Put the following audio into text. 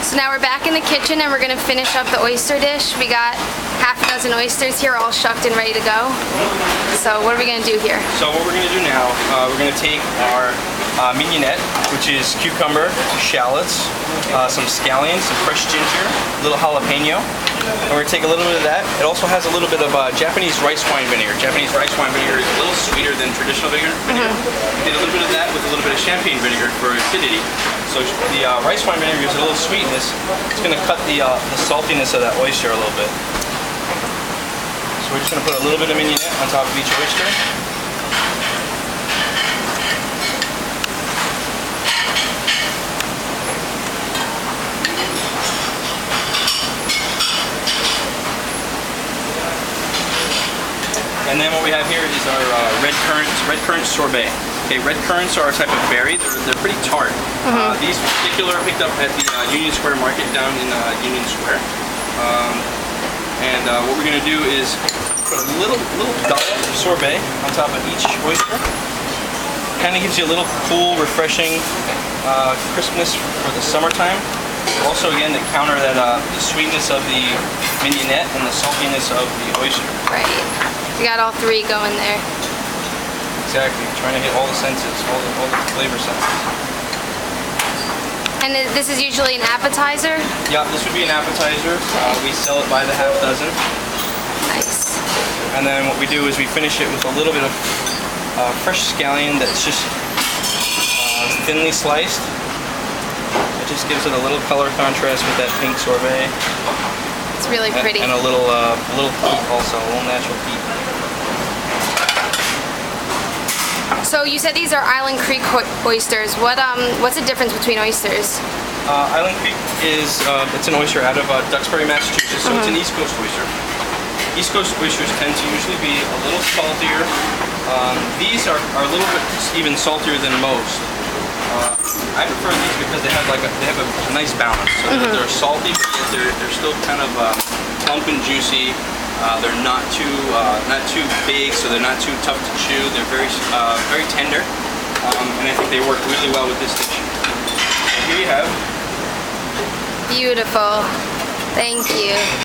So now we're back in the kitchen and we're gonna finish up the oyster dish. We got half a dozen oysters here, all shucked and ready to go. So what are we gonna do here? So what we're gonna do now, we're gonna take our mignonette, which is cucumber, shallots, some scallions, some fresh ginger, a little jalapeño, and we're gonna take a little bit of that. It also has a little bit of Japanese rice wine vinegar. Japanese rice wine vinegar is a little sweeter than traditional vinegar. We did a little bit of that with a little bit of champagne vinegar for acidity. So the rice wine vinegar gives it a little sweetness. It's gonna cut the saltiness of that oyster a little bit. So we're just gonna put a little bit of mignonette on top of each oyster. And then what we have here is our red currant sorbet. Okay, red currants are a type of berry. They're pretty tart. These particular are picked up at the Union Square Market down in Union Square. What we're going to do is put a little dollop of sorbet on top of each oyster. Kind of gives you a little cool, refreshing crispness for the summertime. Also, again, to counter that the sweetness of the mignonette and the saltiness of the oyster. Right. We got all three going there. Exactly. Trying to hit all the senses, all the flavor senses. And this is usually an appetizer? Yeah, this would be an appetizer. We sell it by the half dozen. Nice. And then what we do is we finish it with a little bit of fresh scallion that's just thinly sliced. It just gives it a little color contrast with that pink sorbet. It's really pretty. And a little heat also, a little natural heat. So you said these are Island Creek oysters. What's the difference between oysters? Island Creek is it's an oyster out of Duxbury, Massachusetts, so it's an East Coast oyster. East Coast oysters tend to usually be a little saltier. These are a little bit even saltier than most. I prefer these because they have a nice balance. So they're salty, but yet they're still kind of plump and juicy. They're not too big, so they're not too tough to chew. They're very tender, and I think they work really well with this dish. So here you have. Beautiful. Thank you.